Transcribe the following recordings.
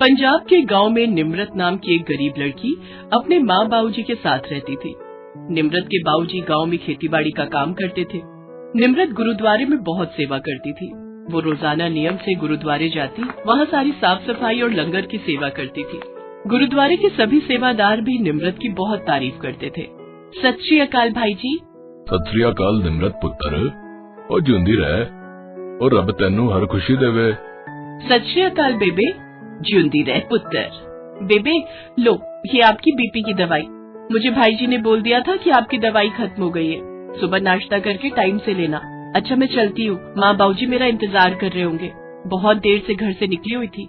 पंजाब के गांव में निम्रत नाम की एक गरीब लड़की अपने माँ बाबूजी के साथ रहती थी। निम्रत के बाबूजी गांव में खेतीबाड़ी का काम करते थे। निम्रत गुरुद्वारे में बहुत सेवा करती थी। वो रोजाना नियम से गुरुद्वारे जाती, वहाँ सारी साफ सफाई और लंगर की सेवा करती थी। गुरुद्वारे के सभी सेवादार भी निम्रत की बहुत तारीफ करते थे। सत श्री अकाल भाई जी। सत श्री अकाल निम्रत पुत्र, और जिंदी रहे और रब तेनू हर खुशी देवे। सत श्री अकाल बेबे, जिंदी रहे पुत्र। बेबे लो, ये आपकी बीपी की दवाई। मुझे भाई जी ने बोल दिया था कि आपकी दवाई खत्म हो गई है। सुबह नाश्ता करके टाइम से लेना। अच्छा मैं चलती हूँ, माँ बाबूजी मेरा इंतजार कर रहे होंगे। बहुत देर से घर से निकली हुई थी।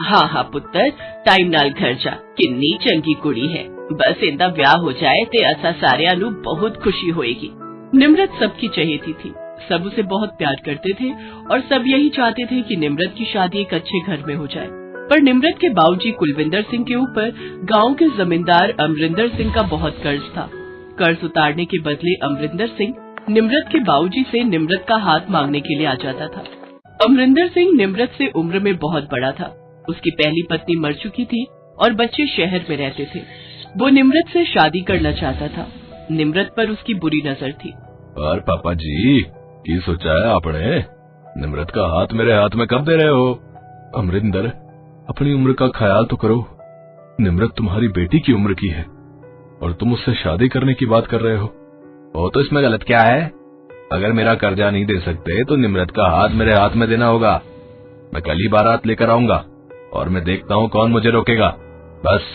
हाँ हाँ पुत्र, टाइम नाल घर जा, किन्नी चंगी कुड़ी है। बस इंदा ब्याह हो जाए ते असा सारिया नू बहुत खुशी होएगी। निम्रत सबकी चहेती थी। सब उसे बहुत प्यार करते थे और सब यही चाहते थे कि निम्रत की शादी एक अच्छे घर में हो जाए। पर निम्रत के बाबूजी कुलविंदर सिंह के ऊपर गांव के जमींदार अमरिंदर सिंह का बहुत कर्ज था। कर्ज उतारने के बदले अमरिंदर सिंह निम्रत के बाबूजी से निम्रत का हाथ मांगने के लिए आ जाता था। अमरिंदर सिंह निम्रत से उम्र में बहुत बड़ा था। उसकी पहली पत्नी मर चुकी थी और बच्चे शहर में रहते थे। वो निम्रत से शादी करना चाहता था। निम्रत पर उसकी बुरी नजर थी। और पापा जी की सोचा है आपने? निम्रत का हाथ मेरे हाथ में कब दे रहे हो? अमरिंदर, अपनी उम्र का ख्याल तो करो। निम्रत तुम्हारी बेटी की उम्र की है और तुम उससे शादी करने की बात कर रहे हो। वो तो इसमें गलत क्या है? अगर मेरा कर्जा नहीं दे सकते तो निम्रत का हाथ मेरे हाथ में देना होगा। मैं कल ही बारात लेकर आऊंगा और मैं देखता हूँ कौन मुझे रोकेगा। बस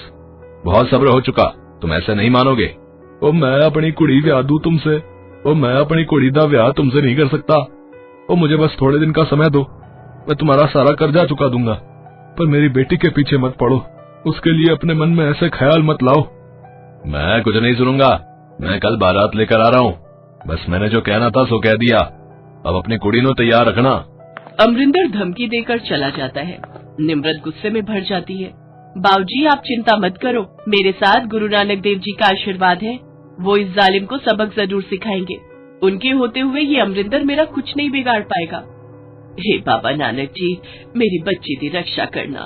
बहुत सब्र हो चुका, तुम ऐसे नहीं मानोगे। ओ मैं अपनी कुड़ी ब्याह दूं तुमसे? ओ मैं अपनी कुड़ी दा ब्याह तुमसे नहीं कर सकता। ओ मुझे बस थोड़े दिन का समय दो, मैं तुम्हारा सारा कर्जा चुका दूंगा। पर मेरी बेटी के पीछे मत पड़ो, उसके लिए अपने मन में ऐसे ख्याल मत लाओ। मैं कुछ नहीं सुनूंगा, मैं कल बारात लेकर आ रहा हूँ। बस मैंने जो कहना था सो कह दिया। अब अपनी कुड़ी नो तैयार रखना। अमरिंदर धमकी देकर चला जाता है। निम्रत गुस्से में भर जाती है। बाबूजी आप चिंता मत करो, मेरे साथ गुरु नानक देव जी का आशीर्वाद है। वो इस जालिम को सबक जरूर सिखाएंगे। उनके होते हुए ये अमरिंदर मेरा कुछ नहीं बिगाड़ पाएगा। हे बाबा नानक जी, मेरी बच्ची की रक्षा करना।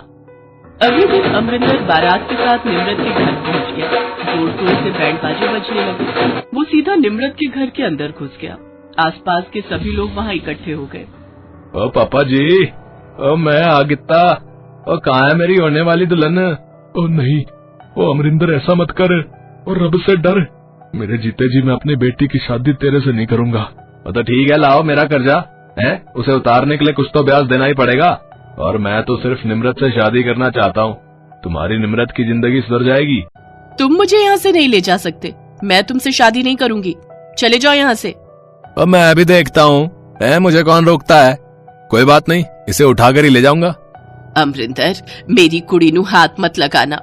अगले दिन अमरिंदर बारात के साथ निम्रत के घर पहुंच गया। जोर जोर से बैंड बाजे बजने लगे। वो सीधा निम्रत के घर के अंदर घुस गया। आसपास के सभी लोग वहाँ इकट्ठे हो गए। ओ पापा जी, ओ मैं आ गिता। ओ कहाँ है मेरी होने वाली दुल्हन? ओ नहीं, ओ अमरिंदर ऐसा मत कर, और रब से डर। मेरे जीते जी मैं अपनी बेटी की शादी तेरे से नहीं करूंगा। तो ठीक है, लाओ मेरा कर्जा है, उसे उतारने के लिए कुछ तो ब्याज देना ही पड़ेगा। और मैं तो सिर्फ निम्रत से शादी करना चाहता हूँ। तुम्हारी निम्रत की जिंदगी सुधर जाएगी। तुम मुझे यहाँ से नहीं ले जा सकते। मैं तुमसे शादी नहीं करूंगी, चले जाओ यहाँ से। और मैं भी देखता हूँ, मुझे कौन रोकता है। कोई बात नहीं, इसे उठाकर ही ले जाऊंगा। अमरिंदर, मेरी कुड़ी नू हाथ मत लगाना।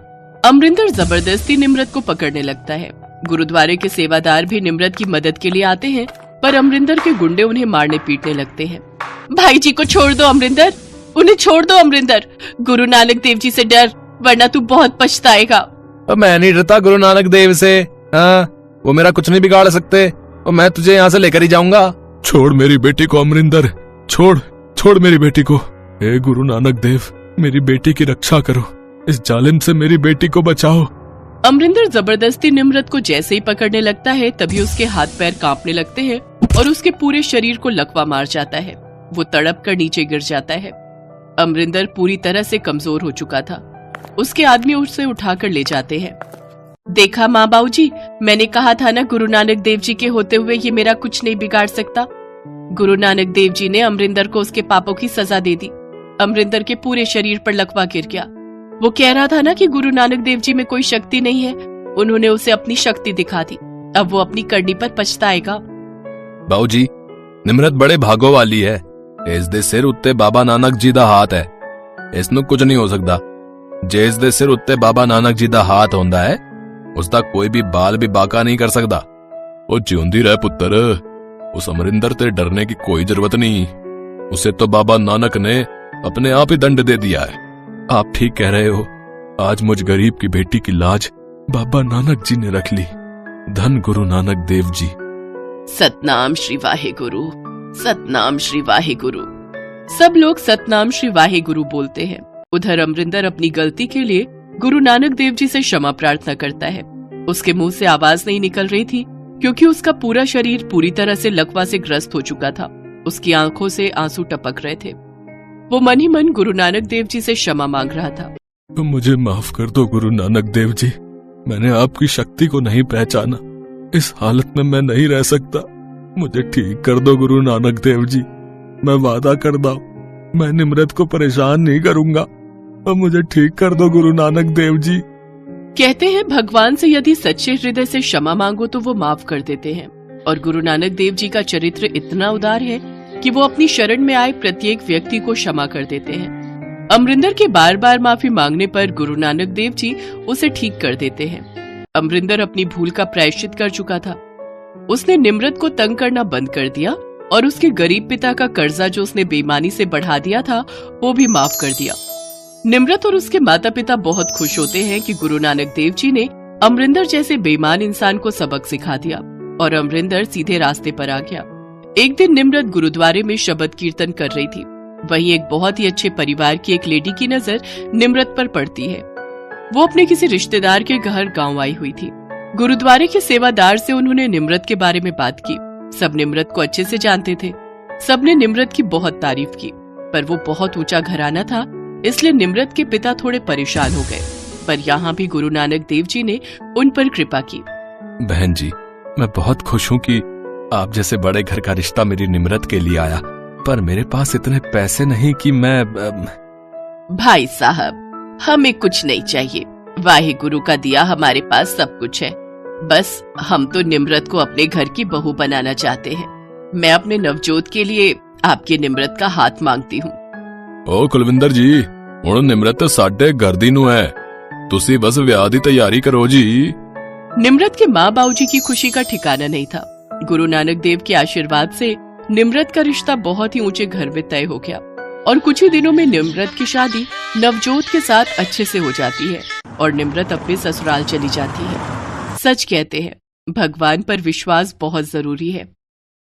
अमरिंदर जबरदस्ती निम्रत को पकड़ने लगता है। गुरुद्वारे के सेवादार भी निम्रत की मदद के लिए आते हैं, पर अमरिंदर के गुंडे उन्हें मारने पीटने लगते हैं। भाई जी को छोड़ दो अमरिंदर, उन्हें छोड़ दो अमरिंदर। गुरु नानक देव जी से डर, वरना तू बहुत पछताएगा। मैं नहीं डरता गुरु नानक देव से। वो मेरा कुछ नहीं बिगाड़ सकते और मैं तुझे यहाँ से लेकर ही जाऊंगा। छोड़ मेरी बेटी को अमरिंदर, छोड़ मेरी बेटी को। हे गुरु नानक देव, मेरी बेटी की रक्षा करो, इस जालिम से मेरी बेटी को बचाओ। अमरिंदर जबरदस्ती निम्रत को जैसे ही पकड़ने लगता है तभी उसके हाथ पैर कांपने लगते हैं और उसके पूरे शरीर को लकवा मार जाता है। वो तड़प कर नीचे गिर जाता है। अमरिंदर पूरी तरह से कमजोर हो चुका था। उसके आदमी उसे उठाकर ले जाते हैं। देखा माँ बाबूजी, मैंने कहा था ना, गुरु नानक देव जी के होते हुए ये मेरा कुछ नहीं बिगाड़ सकता। गुरु नानक देव जी ने अमरिंदर को उसके पापों की सजा दे दी। अमरिंदर के पूरे शरीर पर लकवा गिर गया। वो कह रहा था ना कि गुरु नानक देव जी में कोई शक्ति नहीं है। उन्होंने उसे अपनी शक्ति दिखा दी। अब वो अपनी करनी पर पछताएगा। बाबूजी, निम्रत बड़े भागो वाली है। इस दे सिर उत्ते बाबा नानक जी दा हाथ है। इसनु कुछ नहीं हो सकता। जे इस दे सिर उत्ते बाबा नानक जी दा हाथ होंदा है, उसका कोई भी बाल भी बाका नहीं कर सकता। वो जिउंदी रह पुत्र, उस अमरिंदर ते डरने की कोई जरूरत नहीं। उसे तो बाबा नानक ने अपने आप ही दंड दे दिया है। आप ठीक कह रहे हो। आज मुझ गरीब की बेटी की लाज बाबा नानक जी ने रख ली। धन गुरु नानक देव जी। सतनाम श्री वाहेगुरु, सतनाम श्री वाहेगुरु। सब लोग सतनाम श्री वाहेगुरु बोलते हैं। उधर अमरिंदर अपनी गलती के लिए गुरु नानक देव जी से क्षमा प्रार्थना करता है। उसके मुंह से आवाज नहीं निकल रही थी क्योंकि उसका पूरा शरीर पूरी तरह से लकवा से ग्रस्त हो चुका था। उसकी आंखों से आंसू टपक रहे थे। वो मन ही मन गुरु नानक देव जी से क्षमा मांग रहा था। तो मुझे माफ कर दो गुरु नानक देव जी, मैंने आपकी शक्ति को नहीं पहचाना। इस हालत में मैं नहीं रह सकता, मुझे ठीक कर दो गुरु नानक देव जी। मैं वादा करता हूं मैं निम्रत को परेशान नहीं करूंगा और मुझे ठीक कर दो गुरु नानक देव जी। कहते हैं भगवान से यदि सच्चे हृदय से क्षमा मांगो तो वो माफ कर देते हैं, और गुरु नानक देव जी का चरित्र इतना उदार है कि वो अपनी शरण में आए प्रत्येक व्यक्ति को क्षमा कर देते हैं। अमरिंदर के बार बार माफी मांगने पर गुरु नानक देव जी उसे ठीक कर देते हैं। अमरिंदर अपनी भूल का प्रायश्चित कर चुका था। उसने निम्रत को तंग करना बंद कर दिया और उसके गरीब पिता का कर्जा जो उसने बेईमानी से बढ़ा दिया था वो भी माफ कर दिया। निम्रत और उसके माता पिता बहुत खुश होते हैं कि गुरु नानक देव जी ने अमरिंदर जैसे बेईमान इंसान को सबक सिखा दिया और अमरिंदर सीधे रास्ते पर आ गया। एक दिन निम्रत गुरुद्वारे में शब्द कीर्तन कर रही थी। वहीं एक बहुत ही अच्छे परिवार की एक लेडी की नजर निम्रत पर पड़ती है। वो अपने किसी रिश्तेदार के घर गांव आई हुई थी। गुरुद्वारे के सेवादार से उन्होंने निम्रत के बारे में बात की। सब निम्रत को अच्छे से जानते थे। सबने निम्रत की बहुत तारीफ की, पर वो बहुत ऊंचा घराना था, इसलिए निम्रत के पिता थोड़े परेशान हो गए। पर यहाँ भी गुरु नानक देव जी ने उन पर कृपा की। बहन जी, मैं बहुत खुश हूँ कि आप जैसे बड़े घर का रिश्ता मेरी निम्रत के लिए आया, पर मेरे पास इतने पैसे नहीं कि मैं भाई साहब, हमें कुछ नहीं चाहिए। वाहे गुरु का दिया हमारे पास सब कुछ है। बस हम तो निम्रत को अपने घर की बहू बनाना चाहते हैं। मैं अपने नवजोत के लिए आपके निम्रत का हाथ मांगती हूँ। ओ कुलविंदर जी, हुण निम्रत साडे घर दी नूं है, तुसी बस विआह दी तैयारी करो जी। निम्रत के माँ बाबूजी की खुशी का ठिकाना नहीं था। गुरु नानक देव के आशीर्वाद से निम्रत का रिश्ता बहुत ही ऊंचे घर में तय हो गया और कुछ ही दिनों में निम्रत की शादी नवजोत के साथ अच्छे से हो जाती है और निम्रत अपने ससुराल चली जाती है। सच कहते हैं, भगवान पर विश्वास बहुत जरूरी है।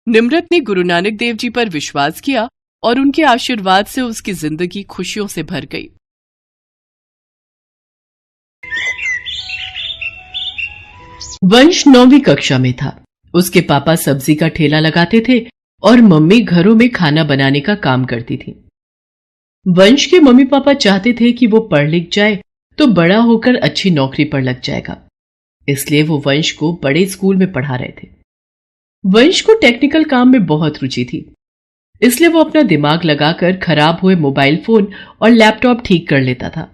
निम्रत ने गुरु नानक देव जी पर विश्वास किया और उनके आशीर्वाद से उसकी जिंदगी खुशियों से भर गई। वंश 9वीं कक्षा में था। उसके पापा सब्जी का ठेला लगाते थे और मम्मी घरों में खाना बनाने का काम करती थी। वंश के मम्मी पापा चाहते थे कि वो पढ़ लिख जाए तो बड़ा होकर अच्छी नौकरी पर लग जाएगा, इसलिए वो वंश को बड़े स्कूल में पढ़ा रहे थे। वंश को टेक्निकल काम में बहुत रुचि थी, इसलिए वो अपना दिमाग लगाकर खराब हुए मोबाइल फोन और लैपटॉप ठीक कर लेता था।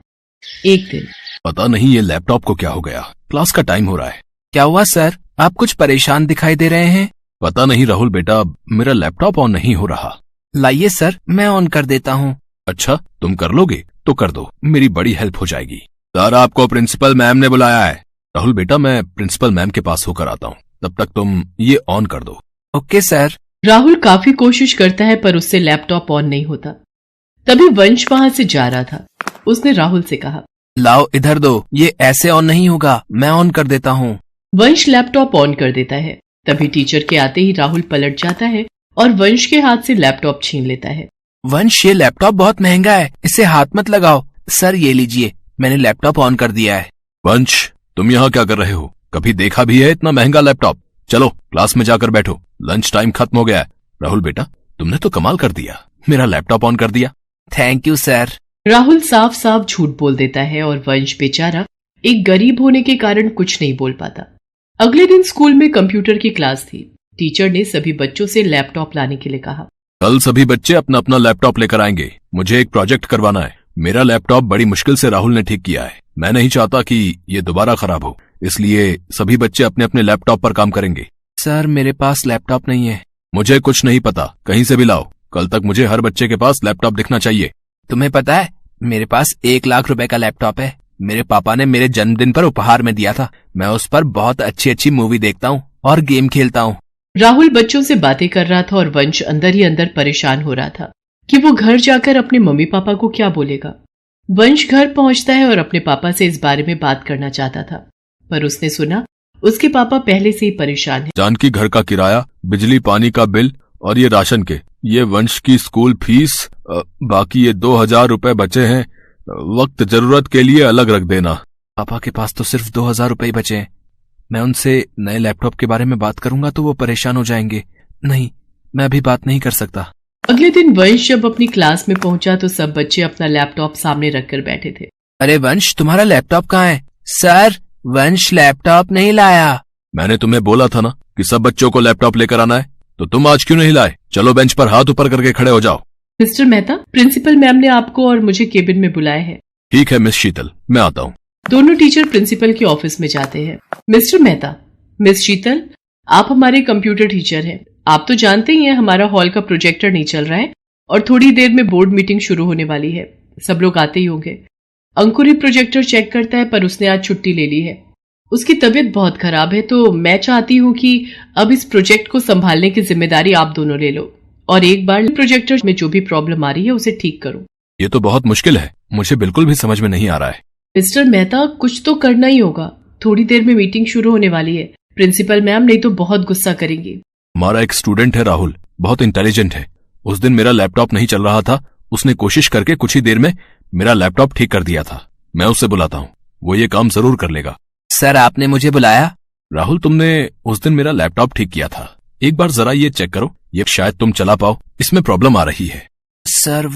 एक दिन, पता नहीं ये लैपटॉप को क्या हो गया, क्लास का टाइम हो रहा है। क्या हुआ सर, आप कुछ परेशान दिखाई दे रहे हैं? पता नहीं राहुल बेटा, मेरा लैपटॉप ऑन नहीं हो रहा। लाइए सर, मैं ऑन कर देता हूँ। अच्छा, तुम कर लोगे तो कर दो, मेरी बड़ी हेल्प हो जाएगी। सर, आपको प्रिंसिपल मैम ने बुलाया है। राहुल बेटा, मैं प्रिंसिपल मैम के पास होकर आता हूँ, तब तक तुम ये ऑन कर दो। Okay sir. राहुल काफी कोशिश करता है पर उससे लैपटॉप ऑन नहीं होता। तभी वंश वहां से जा रहा था। उसने राहुल से कहा, लाओ इधर दो, ये ऐसे ऑन नहीं होगा, मैं ऑन कर देता हूँ। वंश लैपटॉप ऑन कर देता है। तभी टीचर के आते ही राहुल पलट जाता है और वंश के हाथ से लैपटॉप छीन लेता है। वंश, ये लैपटॉप बहुत महंगा है, इसे हाथ मत लगाओ। सर ये लीजिए, मैंने लैपटॉप ऑन कर दिया है। वंश, तुम यहाँ क्या कर रहे हो? कभी देखा भी है इतना महंगा लैपटॉप? चलो क्लास में जाकर बैठो, लंच टाइम खत्म हो गया है। राहुल बेटा, तुमने तो कमाल कर दिया, मेरा लैपटॉप ऑन कर दिया। Thank you sir. राहुल साफ साफ झूठ बोल देता है और वंश बेचारा एक गरीब होने के कारण कुछ नहीं बोल पाता। अगले दिन स्कूल में कंप्यूटर की क्लास थी। टीचर ने सभी बच्चों से लैपटॉप लाने के लिए कहा। कल सभी बच्चे अपना अपना लैपटॉप लेकर आएंगे, मुझे एक प्रोजेक्ट करवाना है। मेरा लैपटॉप बड़ी मुश्किल से राहुल ने ठीक किया है, मैं नहीं चाहता कि ये दोबारा खराब हो, इसलिए सभी बच्चे अपने अपने लैपटॉप पर काम करेंगे। सर, मेरे पास लैपटॉप नहीं है। मुझे कुछ नहीं पता, कहीं से भी लाओ। कल तक मुझे हर बच्चे के पास लैपटॉप दिखना चाहिए। तुम्हें पता है, मेरे पास 1 लाख रुपए का लैपटॉप है। मेरे पापा ने मेरे जन्मदिन पर उपहार में दिया था। मैं उस पर बहुत अच्छी अच्छी मूवी देखता हूँ और गेम खेलता हूँ। राहुल बच्चों से बातें कर रहा था और वंश अंदर ही अंदर परेशान हो रहा था कि वो घर जाकर अपने मम्मी पापा को क्या बोलेगा। वंश घर पहुंचता है और अपने पापा से इस बारे में बात करना चाहता था, पर उसने सुना उसके पापा पहले से ही परेशान हैं। जानकी घर का किराया, बिजली पानी का बिल और ये राशन के, ये वंश की स्कूल फीस, बाकी ये 2000 रुपए बचे हैं, वक्त जरूरत के लिए अलग रख देना। पापा के पास तो सिर्फ 2000 रुपए ही बचे हैं। मैं उनसे नए लैपटॉप के बारे में बात करूंगा तो वो परेशान हो जाएंगे। नहीं, मैं अभी बात नहीं कर सकता। अगले दिन वंश जब अपनी क्लास में पहुंचा तो सब बच्चे अपना लैपटॉप सामने रखकर बैठे थे। अरे वंश, तुम्हारा लैपटॉप कहाँ है? सर, वंश लैपटॉप नहीं लाया। मैंने तुम्हें बोला था ना कि सब बच्चों को लैपटॉप लेकर आना है, तो तुम आज क्यों नहीं लाए? चलो बेंच पर हाथ ऊपर करके खड़े हो जाओ। मिस्टर मेहता, प्रिंसिपल मैम ने आपको और मुझे केबिन में बुलाया है। ठीक है मिस शीतल, मैं आता हूँ। दोनों टीचर प्रिंसिपल के ऑफिस में जाते हैं। मिस्टर मेहता, मिस शीतल, आप हमारे कंप्यूटर टीचर हैं। आप तो जानते ही हैं हमारा हॉल का प्रोजेक्टर नहीं चल रहा है और थोड़ी देर में बोर्ड मीटिंग शुरू होने वाली है। सब लोग आते ही होंगे। अंकुर ही प्रोजेक्टर चेक करता है, पर उसने आज छुट्टी ले ली है। उसकी तबीयत बहुत खराब है, तो मैं चाहती हूँ कि अब इस प्रोजेक्ट को संभालने की जिम्मेदारी आप दोनों ले लो और एक बार प्रोजेक्टर में जो भी प्रॉब्लम आ रही है उसे ठीक करो। ये तो बहुत मुश्किल है, मुझे बिल्कुल भी समझ में नहीं आ रहा है। मिस्टर मेहता, कुछ तो करना ही होगा। थोड़ी देर में मीटिंग शुरू होने वाली है। प्रिंसिपल मैम नहीं तो बहुत गुस्सा करेंगी। हमारा एक स्टूडेंट है राहुल, बहुत इंटेलिजेंट है। उस दिन मेरा लैपटॉप नहीं चल रहा था, उसने कोशिश करके कुछ ही देर में मेरा लैपटॉप ठीक कर दिया था। मैं उससे बुलाता हूँ, वो ये काम जरूर कर लेगा। सर, आपने मुझे बुलाया? राहुल, तुमने उस दिन मेरा लैपटॉप ठीक किया था, एक बार जरा ये चेक करो, ये शायद तुम चला पाओ, इसमें प्रॉब्लम आ रही है। सर,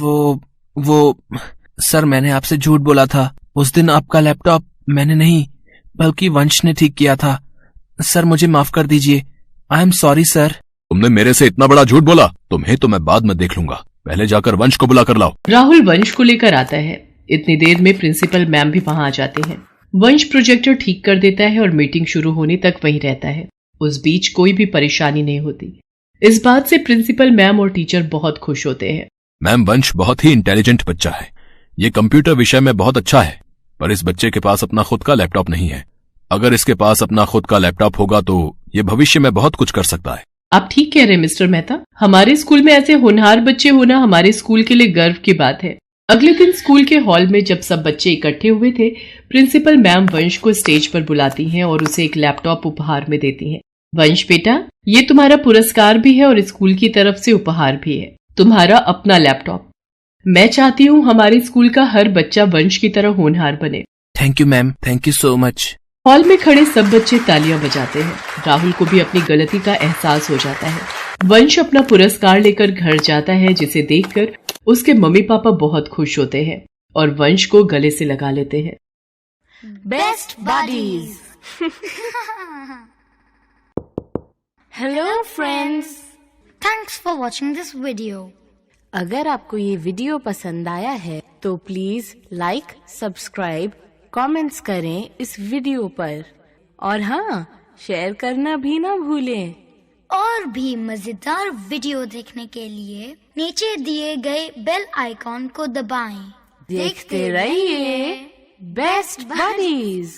सर, मैंने आपसे झूठ बोला था। उस दिन आपका लैपटॉप मैंने नहीं बल्कि वंश ने ठीक किया था। सर, मुझे माफ कर दीजिए। I am sorry sir. तुमने मेरे से इतना बड़ा झूठ बोला, तुम्हें तो मैं बाद में देख लूंगा। पहले जाकर वंश को बुला कर लाओ। राहुल वंश को लेकर आता है। इतनी देर में प्रिंसिपल मैम भी वहां आ जाते हैं। वंश प्रोजेक्टर ठीक कर देता है और मीटिंग शुरू होने तक वहीं रहता है। उस बीच कोई भी परेशानी नहीं होती। इस बात से प्रिंसिपल मैम और टीचर बहुत खुश होते हैं। मैम, वंश बहुत ही इंटेलिजेंट बच्चा है। ये कंप्यूटर विषय में बहुत अच्छा है, पर इस बच्चे के पास अपना खुद का लैपटॉप नहीं है। अगर इसके पास अपना खुद का लैपटॉप होगा तो ये भविष्य में बहुत कुछ कर सकता है। आप ठीक कह रहे हैं मिस्टर मेहता। हमारे स्कूल में ऐसे होनहार बच्चे होना हमारे स्कूल के लिए गर्व की बात है। अगले दिन स्कूल के हॉल में जब सब बच्चे इकट्ठे हुए थे, प्रिंसिपल मैम वंश को स्टेज पर बुलाती हैं और उसे एक लैपटॉप उपहार में देती हैं। वंश बेटा, ये तुम्हारा पुरस्कार भी है और स्कूल की तरफ से उपहार भी है, तुम्हारा अपना लैपटॉप। मैं चाहती हूँ हमारे स्कूल का हर बच्चा वंश की तरह होनहार बने। Thank you ma'am, thank you so much. Hall में खड़े सब बच्चे तालियां बजाते हैं। राहुल को भी अपनी गलती का एहसास हो जाता है। वंश अपना पुरस्कार लेकर घर जाता है, जिसे देखकर उसके मम्मी पापा बहुत खुश होते हैं और वंश को गले से लगा लेते हैं। Best buddies. Hello friends, thanks for watching this video. अगर आपको ये वीडियो पसंद आया है तो प्लीज लाइक, सब्सक्राइब, कमेंट्स करें इस वीडियो पर और हाँ, शेयर करना भी ना भूलें। और भी मजेदार वीडियो देखने के लिए नीचे दिए गए बेल आइकॉन को दबाएं। देखते रहिए बेस्ट बडीज।